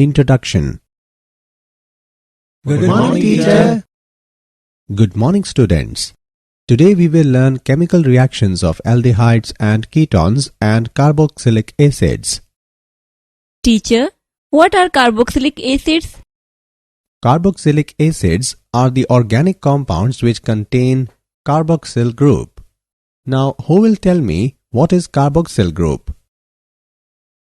Introduction. Good morning, teacher. Good morning, students. Today we will learn chemical reactions of aldehydes and ketones and carboxylic acids. Teacher, what are carboxylic acids? Carboxylic acids are the organic compounds which contain carboxyl group. Now, who will tell me what is carboxyl group?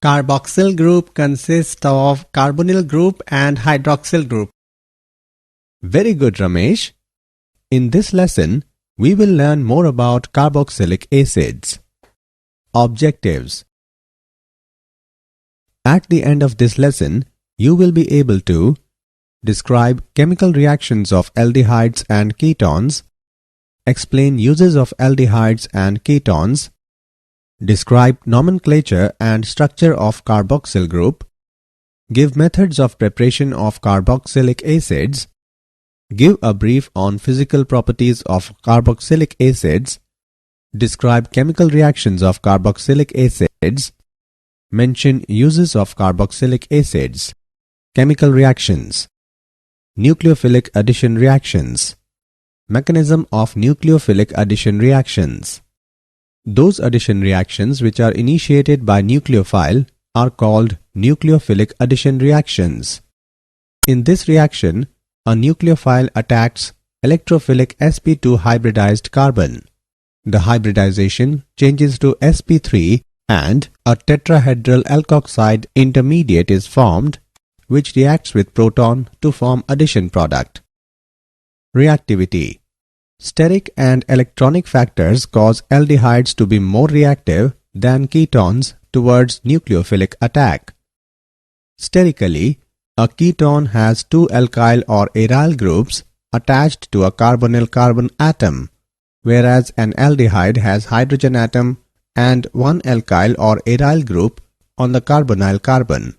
Carboxyl group consists of carbonyl group and hydroxyl group. Very good, Ramesh. In this lesson, we will learn more about carboxylic acids. Objectives. At the end of this lesson, you will be able to describe chemical reactions of aldehydes and ketones, explain uses of aldehydes and ketones, describe nomenclature and structure of carboxyl group, give methods of preparation of carboxylic acids, give a brief on physical properties of carboxylic acids, describe chemical reactions of carboxylic acids, mention uses of carboxylic acids. Chemical reactions. Nucleophilic addition reactions. Mechanism of nucleophilic addition reactions. Those addition reactions which are initiated by nucleophile are called nucleophilic addition reactions. In this reaction, a nucleophile attacks electrophilic sp2 hybridized carbon. The hybridization changes to sp3 and a tetrahedral alkoxide intermediate is formed which reacts with proton to form addition product. Reactivity. Steric and electronic factors cause aldehydes to be more reactive than ketones towards nucleophilic attack. Sterically, a ketone has two alkyl or aryl groups attached to a carbonyl carbon atom, whereas an aldehyde has hydrogen atom and one alkyl or aryl group on the carbonyl carbon.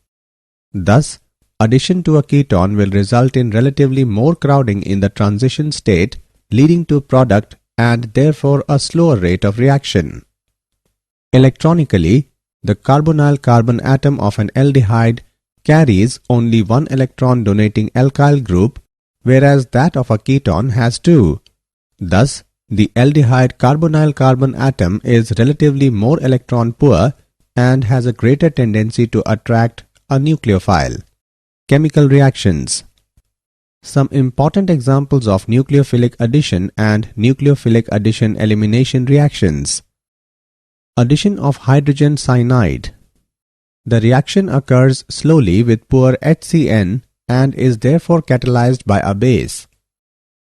Thus, addition to a ketone will result in relatively more crowding in the transition state, leading to product and therefore a slower rate of reaction. Electronically, the carbonyl carbon atom of an aldehyde carries only one electron donating alkyl group, whereas that of a ketone has two. Thus, the aldehyde carbonyl carbon atom is relatively more electron poor and has a greater tendency to attract a nucleophile. Chemical reactions. Some important examples of nucleophilic addition and nucleophilic addition elimination reactions. Addition of hydrogen cyanide. The reaction occurs slowly with poor HCN and is therefore catalyzed by a base.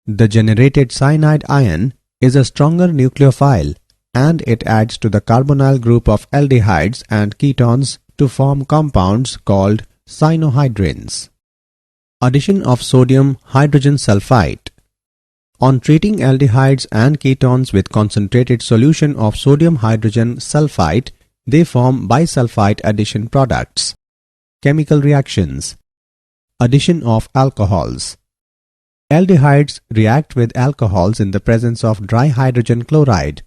The generated cyanide ion is a stronger nucleophile and it adds to the carbonyl group of aldehydes and ketones to form compounds called cyanohydrins. Addition of sodium hydrogen sulfite. On treating aldehydes and ketones with concentrated solution of sodium hydrogen sulfite, they form bisulfite addition products. Chemical reactions. Addition of alcohols. Aldehydes react with alcohols in the presence of dry hydrogen chloride.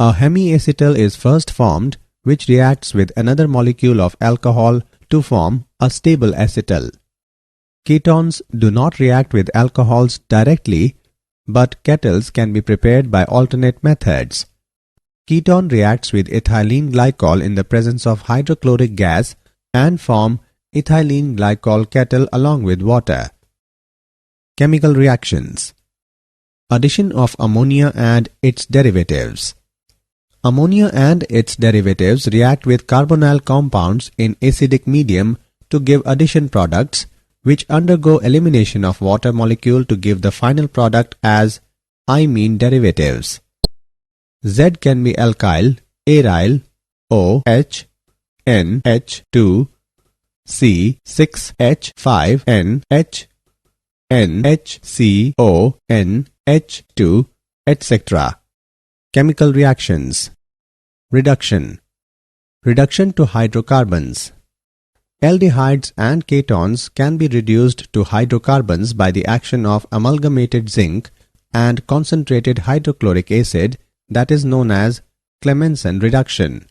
A hemiacetal is first formed which reacts with another molecule of alcohol to form a stable acetal. Ketones do not react with alcohols directly, but kettles can be prepared by alternate methods. Ketone reacts with ethylene glycol in the presence of hydrochloric gas and form ethylene glycol kettle along with water. Chemical reactions. Addition of ammonia and its derivatives. Ammonia and its derivatives react with carbonyl compounds in acidic medium to give addition products which undergo elimination of water molecule to give the final product as imine derivatives. Z can be alkyl, aryl, OH, NH2, C6H5NH, NHCO, NH2, etc. Chemical reactions. Reduction. Reduction to hydrocarbons. Aldehydes and ketones can be reduced to hydrocarbons by the action of amalgamated zinc and concentrated hydrochloric acid, that is known as Clemmensen reduction.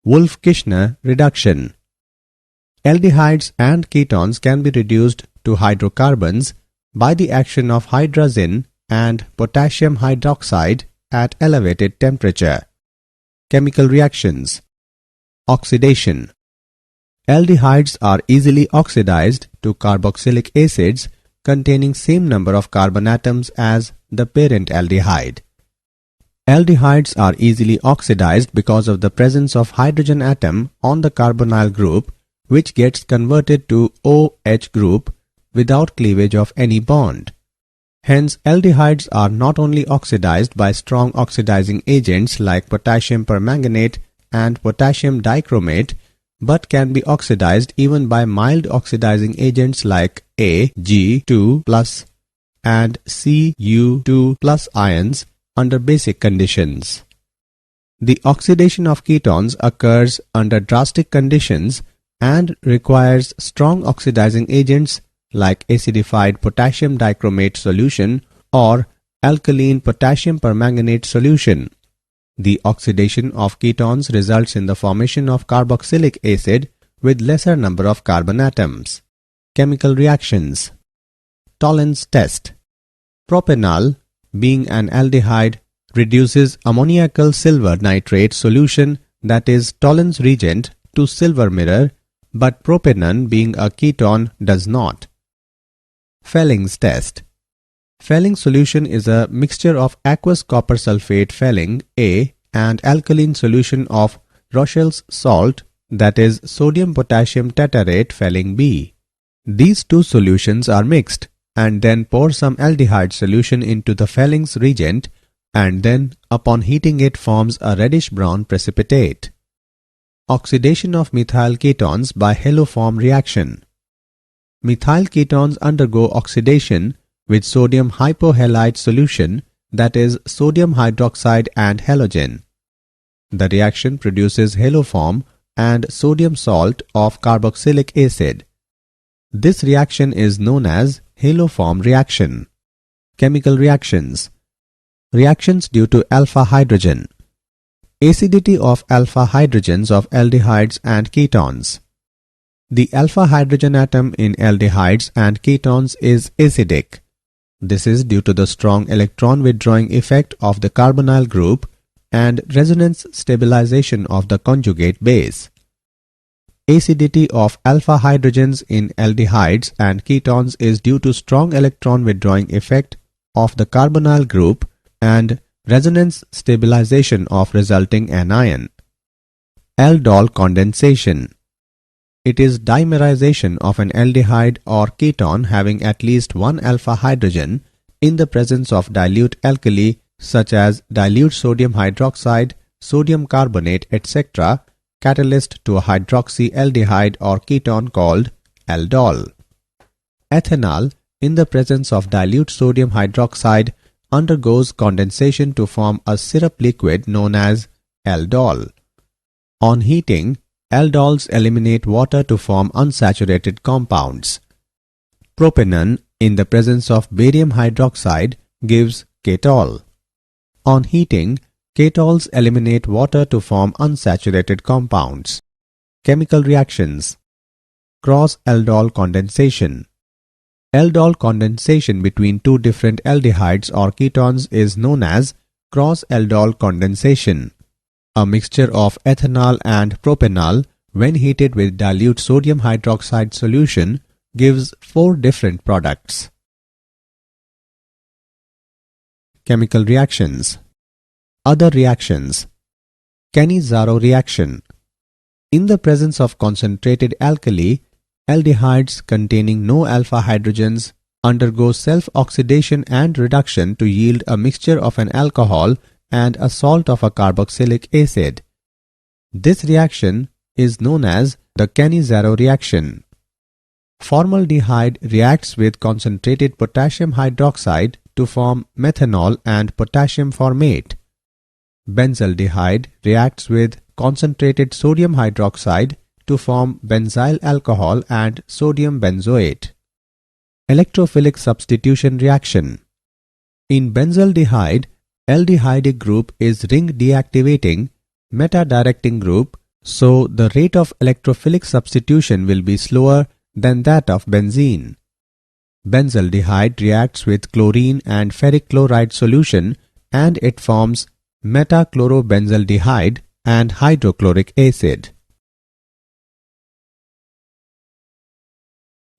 Wolff-Kishner reduction. Aldehydes and ketones can be reduced to hydrocarbons by the action of hydrazine and potassium hydroxide at elevated temperature. Chemical reactions. Oxidation. Aldehydes are easily oxidized to carboxylic acids containing same number of carbon atoms as the parent aldehyde. Aldehydes are easily oxidized because of the presence of hydrogen atom on the carbonyl group, which gets converted to OH group without cleavage of any bond. Hence, aldehydes are not only oxidized by strong oxidizing agents like potassium permanganate and potassium dichromate, but can be oxidized even by mild oxidizing agents like Ag2+ and Cu2+ ions under basic conditions. The oxidation of ketones occurs under drastic conditions and requires strong oxidizing agents like acidified potassium dichromate solution or alkaline potassium permanganate solution. The oxidation of ketones results in the formation of carboxylic acid with lesser number of carbon atoms. Chemical reactions. Tollens test. Propanol, being an aldehyde, reduces ammoniacal silver nitrate solution, that is Tollens reagent, to silver mirror, but propanone, being a ketone, does not. Fellings test. Felling solution is a mixture of aqueous copper sulfate Felling A and alkaline solution of Rochel's salt, that is sodium potassium tetarate Felling B. These two solutions are mixed and then pour some aldehyde solution into the Fellings reagent, and then upon heating it forms a reddish brown precipitate. Oxidation of methyl ketones by haloform reaction. Methyl ketones undergo oxidation with sodium hypohalide solution, that is sodium hydroxide and halogen. The reaction produces haloform and sodium salt of carboxylic acid. This reaction is known as haloform reaction. Chemical reactions. Reactions due to alpha hydrogen. Acidity of alpha hydrogens of aldehydes and ketones. The alpha hydrogen atom in aldehydes and ketones is acidic. This is due to the strong electron withdrawing effect of the carbonyl group and resonance stabilization of the conjugate base. Acidity of alpha hydrogens in aldehydes and ketones is due to strong electron withdrawing effect of the carbonyl group and resonance stabilization of resulting anion. Aldol condensation. It is dimerization of an aldehyde or keton having at least one alpha hydrogen in the presence of dilute alkali such as dilute sodium hydroxide, sodium carbonate, etc., catalyst to a hydroxyaldehyde or ketone called aldol. Ethanol, in the presence of dilute sodium hydroxide, undergoes condensation to form a syrup liquid known as aldol. On heating, aldols eliminate water to form unsaturated compounds. Propanone, in the presence of barium hydroxide, gives ketol. On heating, ketols eliminate water to form unsaturated compounds. Chemical reactions. Cross-aldol condensation. Aldol condensation between two different aldehydes or ketones is known as cross-aldol condensation. A mixture of ethanol and propanol, when heated with dilute sodium hydroxide solution, gives 4 different products. Chemical reactions. Other reactions. Cannizzaro reaction. In the presence of concentrated alkali, aldehydes containing no alpha hydrogens undergo self-oxidation and reduction to yield a mixture of an alcohol and a salt of a carboxylic acid. This reaction is known as the Cannizzaro reaction. Formaldehyde reacts with concentrated potassium hydroxide to form methanol and potassium formate. Benzaldehyde reacts with concentrated sodium hydroxide to form benzyl alcohol and sodium benzoate. Electrophilic substitution reaction. In benzaldehyde, aldehydic group is ring deactivating, meta-directing group so the rate of electrophilic substitution will be slower than that of benzene. Benzaldehyde reacts with chlorine and ferric chloride solution and it forms metachlorobenzaldehyde and hydrochloric acid.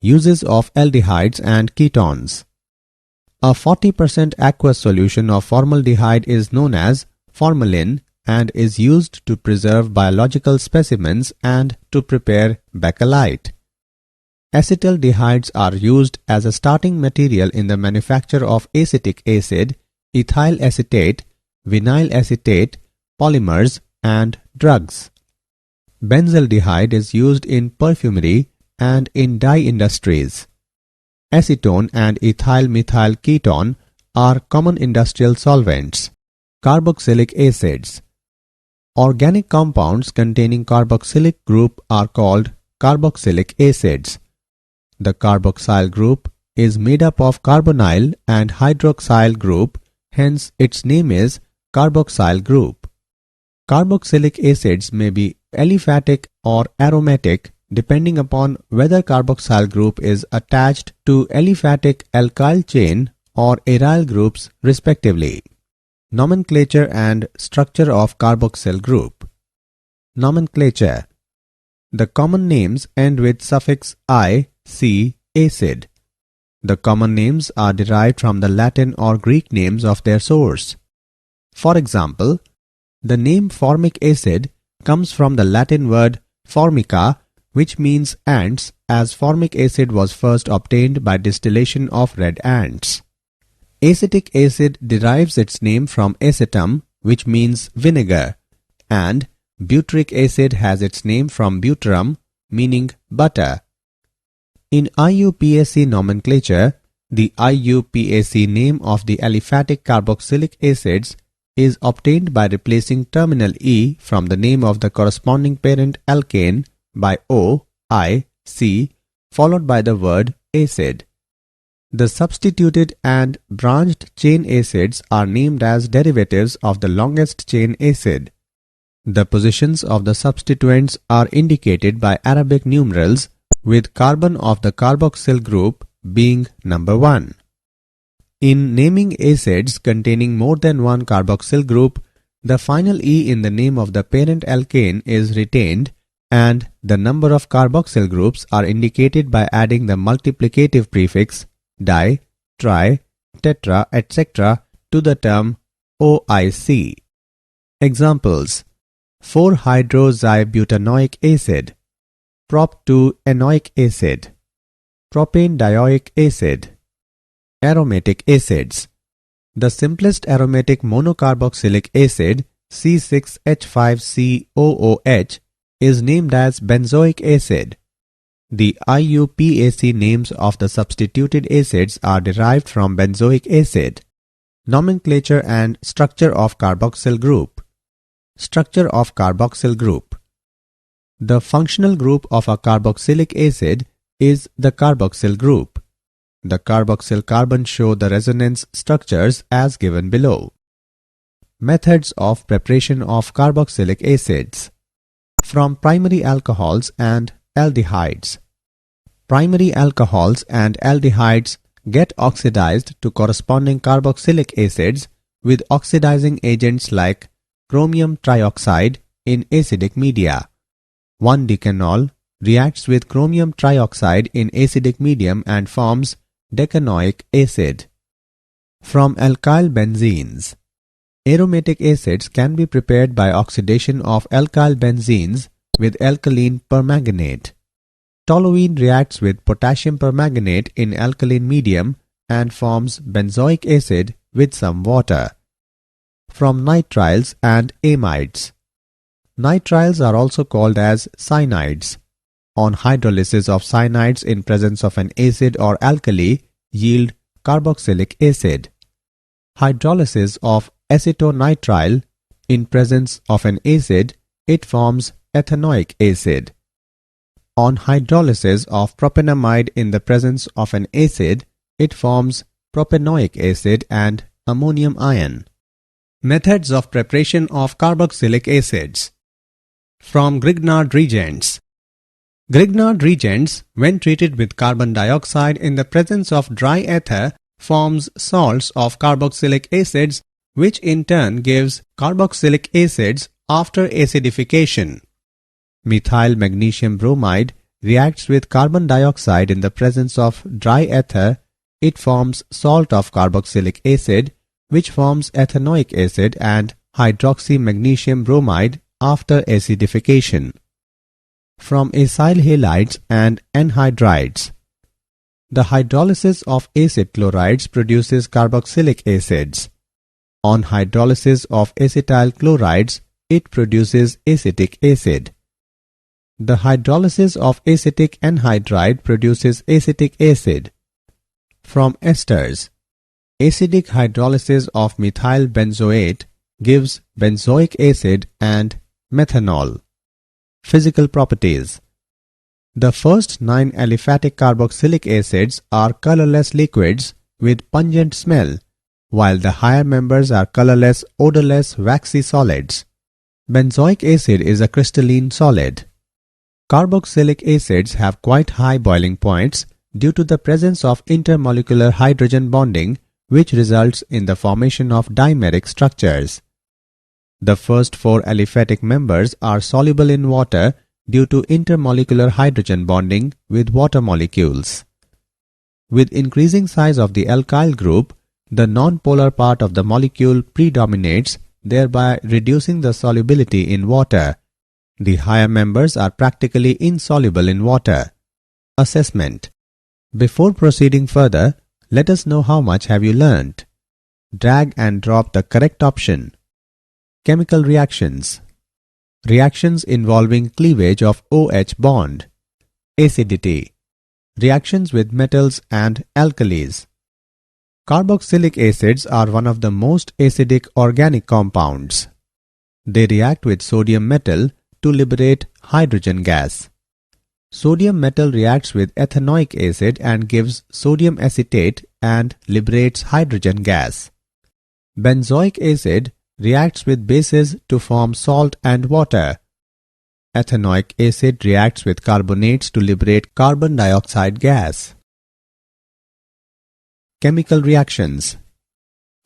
Uses of aldehydes and ketones. A 40% aqueous solution of formaldehyde is known as formalin and is used to preserve biological specimens and to prepare bakelite. Acetaldehydes are used as a starting material in the manufacture of acetic acid, ethyl acetate, vinyl acetate, polymers, and drugs. Benzaldehyde is used in perfumery and in dye industries. Acetone and ethyl methyl ketone are common industrial solvents. Carboxylic acids. Organic compounds containing carboxylic group are called carboxylic acids. The carboxyl group is made up of carbonyl and hydroxyl group, hence its name is carboxyl group. Carboxylic acids may be aliphatic or aromatic depending upon whether carboxyl group is attached to aliphatic alkyl chain or aryl groups respectively. Nomenclature and structure of carboxyl group. Nomenclature. The common names end with suffix I, C, acid. The common names are derived from the Latin or Greek names of their source. For example, the name formic acid comes from the Latin word formica, which means ants, as formic acid was first obtained by distillation of red ants. Acetic acid derives its name from acetum, which means vinegar, and butyric acid has its name from butyrum, meaning butter. In IUPAC nomenclature, the IUPAC name of the aliphatic carboxylic acids is obtained by replacing terminal E from the name of the corresponding parent alkane by O, I, C, followed by the word acid. The substituted and branched chain acids are named as derivatives of the longest chain acid. The positions of the substituents are indicated by Arabic numerals, with carbon of the carboxyl group being number 1. In naming acids containing more than one carboxyl group, the final E in the name of the parent alkane is retained and the number of carboxyl groups are indicated by adding the multiplicative prefix di, tri, tetra, etc. to the term OIC. Examples: 4-hydroxybutanoic acid, prop-2-enoic acid, propane-dioic acid. Aromatic acids. The simplest aromatic monocarboxylic acid, C6H5COOH, is named as benzoic acid. The IUPAC names of the substituted acids are derived from benzoic acid. Nomenclature and structure of carboxyl group. Structure of carboxyl group. The functional group of a carboxylic acid is the carboxyl group. The carboxyl carbons show the resonance structures as given below. Methods of preparation of carboxylic acids. From primary alcohols and aldehydes. Primary alcohols and aldehydes get oxidized to corresponding carboxylic acids with oxidizing agents like chromium trioxide in acidic media. 1-decanol reacts with chromium trioxide in acidic medium and forms decanoic acid. From alkyl benzenes. Aromatic acids can be prepared by oxidation of alkyl benzenes with alkaline permanganate. Toluene reacts with potassium permanganate in alkaline medium and forms benzoic acid with some water. From nitriles and amides. Nitriles are also called as cyanides. On hydrolysis of cyanides in presence of an acid or alkali yield carboxylic acid. Hydrolysis of acetonitrile in presence of an acid, it forms ethanoic acid. On hydrolysis of propanamide in the presence of an acid, it forms propanoic acid and ammonium ion. Methods of preparation of carboxylic acids. From Grignard reagents. Grignard reagents, when treated with carbon dioxide in the presence of dry ether, forms salts of carboxylic acids, which in turn gives carboxylic acids after acidification. Methyl magnesium bromide reacts with carbon dioxide in the presence of dry ether. It forms salt of carboxylic acid, which forms ethanoic acid and hydroxy magnesium bromide after acidification. From acyl halides and anhydrides. The hydrolysis of acid chlorides produces carboxylic acids. On hydrolysis of acetyl chlorides, it produces acetic acid. The hydrolysis of acetic anhydride produces acetic acid. From esters. Acidic hydrolysis of methyl benzoate gives benzoic acid and methanol. Physical properties. The first 9 aliphatic carboxylic acids are colorless liquids with pungent smell, while the higher members are colorless, odorless, waxy solids. Benzoic acid is a crystalline solid. Carboxylic acids have quite high boiling points due to the presence of intermolecular hydrogen bonding, which results in the formation of dimeric structures. The first 4 aliphatic members are soluble in water due to intermolecular hydrogen bonding with water molecules. With increasing size of the alkyl group, the non-polar part of the molecule predominates, thereby reducing the solubility in water. The higher members are practically insoluble in water. Assessment. Before proceeding further, let us know how much have you learnt. Drag and drop the correct option. Chemical reactions. Reactions involving cleavage of OH bond. Acidity. Reactions with metals and alkalis. Carboxylic acids are one of the most acidic organic compounds. They react with sodium metal to liberate hydrogen gas. Sodium metal reacts with ethanoic acid and gives sodium acetate and liberates hydrogen gas. Benzoic acid reacts with bases to form salt and water. Ethanoic acid reacts with carbonates to liberate carbon dioxide gas. Chemical reactions.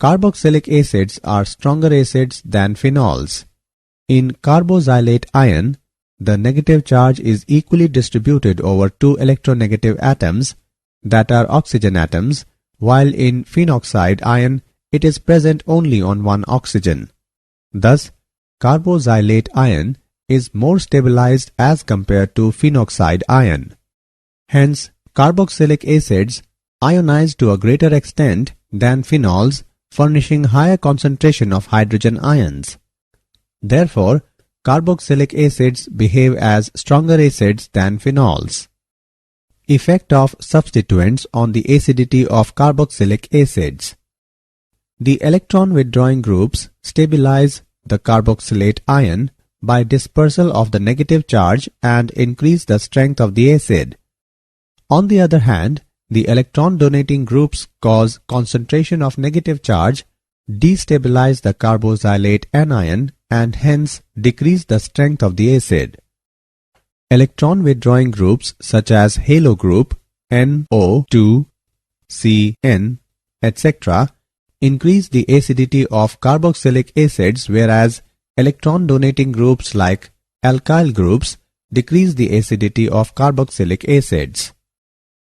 Carboxylic acids are stronger acids than phenols. In carboxylate ion, the negative charge is equally distributed over 2 electronegative atoms that are oxygen atoms, while in phenoxide ion it is present only on 1 oxygen. Thus, carboxylate ion is more stabilized as compared to phenoxide ion. Hence, carboxylic acids ionize to a greater extent than phenols, furnishing higher concentration of hydrogen ions. Therefore, carboxylic acids behave as stronger acids than phenols. Effect of substituents on the acidity of carboxylic acids. The electron withdrawing groups stabilize the carboxylate ion by dispersal of the negative charge and increase the strength of the acid. On the other hand, the electron donating groups cause concentration of negative charge, destabilize the carboxylate anion, and hence decrease the strength of the acid. Electron withdrawing groups such as halo group, NO2, CN, etc. increase the acidity of carboxylic acids, whereas electron donating groups like alkyl groups decrease the acidity of carboxylic acids.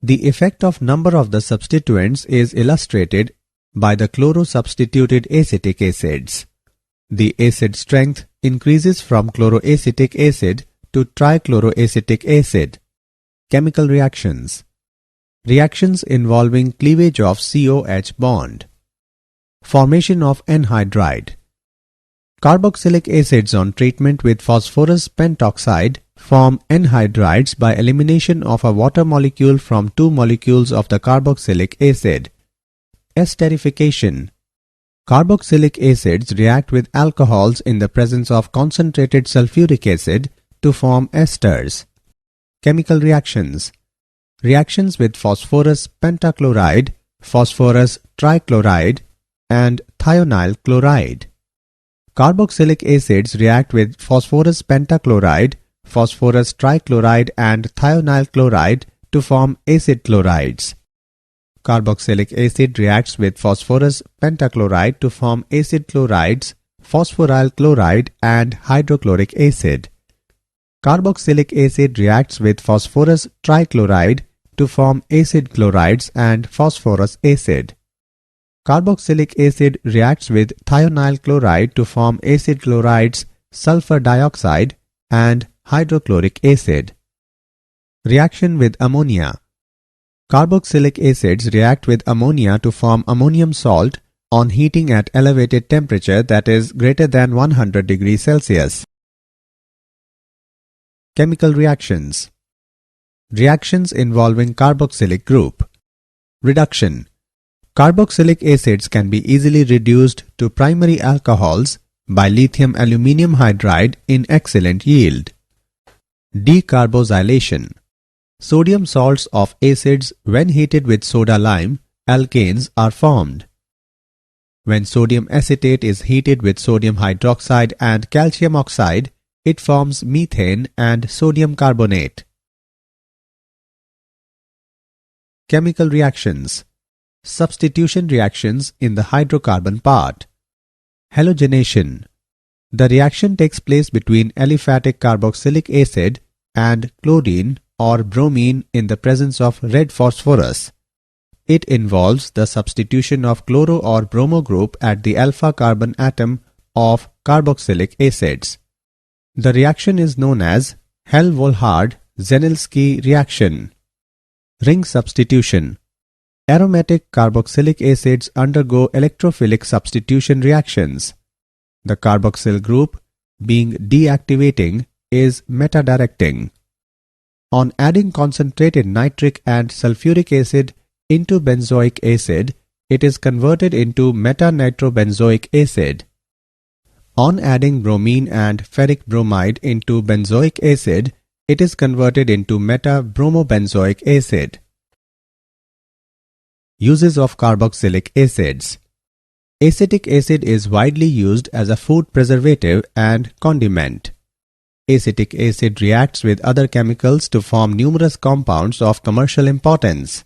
The effect of number of the substituents is illustrated by the chloro-substituted acetic acids. The acid strength increases from chloroacetic acid to trichloroacetic acid. Chemical reactions. Reactions involving cleavage of COH bond. Formation of anhydride. Carboxylic acids on treatment with phosphorus pentoxide form anhydrides by elimination of a water molecule from 2 molecules of the carboxylic acid. Esterification. Carboxylic acids react with alcohols in the presence of concentrated sulfuric acid to form esters. Chemical reactions. Reactions with phosphorus pentachloride, phosphorus trichloride, and thionyl chloride. Carboxylic acids react with phosphorus pentachloride, phosphorus trichloride and thionyl chloride to form acid chlorides. Carboxylic acid reacts with phosphorus pentachloride to form acid chlorides, phosphoryl chloride and hydrochloric acid. Carboxylic acid reacts with phosphorus trichloride to form acid chlorides and phosphorus acid. Carboxylic acid reacts with thionyl chloride to form acid chlorides, sulfur dioxide and hydrochloric acid. Reaction with ammonia. Carboxylic acids react with ammonia to form ammonium salt on heating at elevated temperature, that is greater than 100 degrees Celsius. Chemical reactions. Reactions involving carboxylic group. Reduction. Carboxylic acids can be easily reduced to primary alcohols by lithium aluminium hydride in excellent yield. Decarboxylation. Sodium salts of acids, when heated with soda lime, alkanes are formed. When sodium acetate is heated with sodium hydroxide and calcium oxide, it forms methane and sodium carbonate. Chemical reactions. Substitution reactions in the hydrocarbon part. Halogenation. The reaction takes place between aliphatic carboxylic acid and chlorine or bromine in the presence of red phosphorus. It involves the substitution of chloro or bromo group at the alpha carbon atom of carboxylic acids. The reaction is known as Hell-Volhard-Zennelsky reaction. Ring substitution. Aromatic carboxylic acids undergo electrophilic substitution reactions. The carboxyl group, being deactivating, is meta-directing. On adding concentrated nitric and sulfuric acid into benzoic acid, it is converted into meta-nitrobenzoic acid. On adding bromine and ferric bromide into benzoic acid, it is converted into meta-bromobenzoic acid. Uses of carboxylic acids. Acetic acid is widely used as a food preservative and condiment. Acetic acid reacts with other chemicals to form numerous compounds of commercial importance.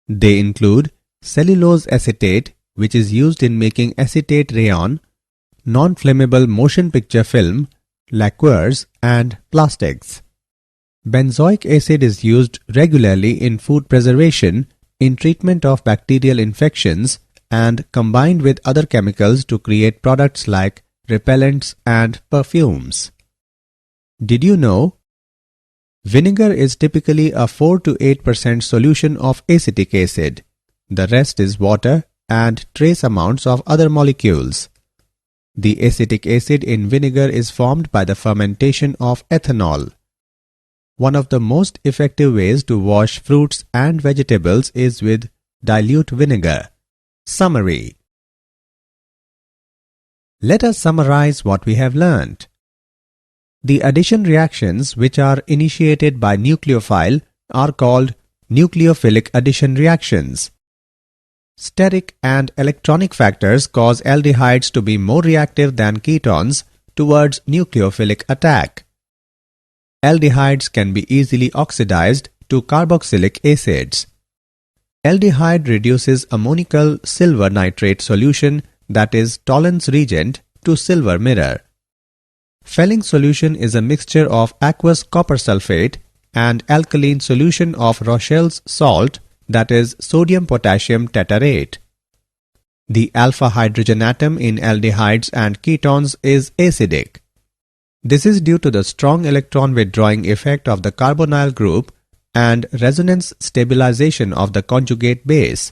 They include cellulose acetate, which is used in making acetate rayon, non-flammable motion picture film, lacquers, and plastics. Benzoic acid is used regularly in food preservation, in treatment of bacterial infections, and combined with other chemicals to create products like repellents and perfumes. Did you know? Vinegar is typically a 4 to 8% solution of acetic acid. The rest is water and trace amounts of other molecules. The acetic acid in vinegar is formed by the fermentation of ethanol. One of the most effective ways to wash fruits and vegetables is with dilute vinegar. Summary. Let us summarize what we have learnt. The addition reactions which are initiated by nucleophile are called nucleophilic addition reactions. Steric and electronic factors cause aldehydes to be more reactive than ketones towards nucleophilic attack. Aldehydes can be easily oxidized to carboxylic acids. Aldehyde reduces ammoniacal silver nitrate solution, that is Tollens reagent, to silver mirror. Fehling solution is a mixture of aqueous copper sulfate and alkaline solution of Rochelle's salt, that is sodium potassium tetarate. The alpha hydrogen atom in aldehydes and ketones is acidic. This is due to the strong electron withdrawing effect of the carbonyl group and resonance stabilization of the conjugate base.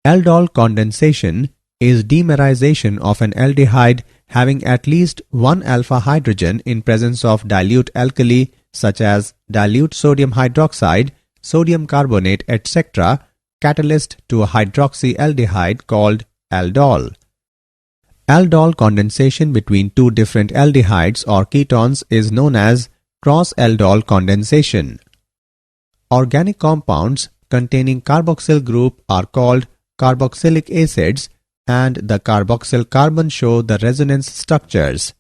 Aldol condensation is dimerization of an aldehyde having at least one alpha hydrogen in presence of dilute alkali such as dilute sodium hydroxide, sodium carbonate, etc., catalyst to a hydroxyaldehyde called aldol. Aldol condensation between two different aldehydes or ketones is known as cross-aldol condensation. Organic compounds containing carboxyl group are called carboxylic acids and the carboxyl carbon show the resonance structures.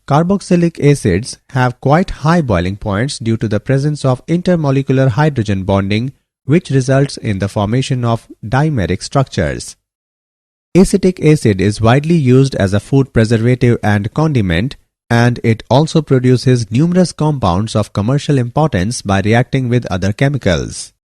Carboxylic acids have quite high boiling points due to the presence of intermolecular hydrogen bonding, which results in the formation of dimeric structures. Acetic acid is widely used as a food preservative and condiment, and it also produces numerous compounds of commercial importance by reacting with other chemicals.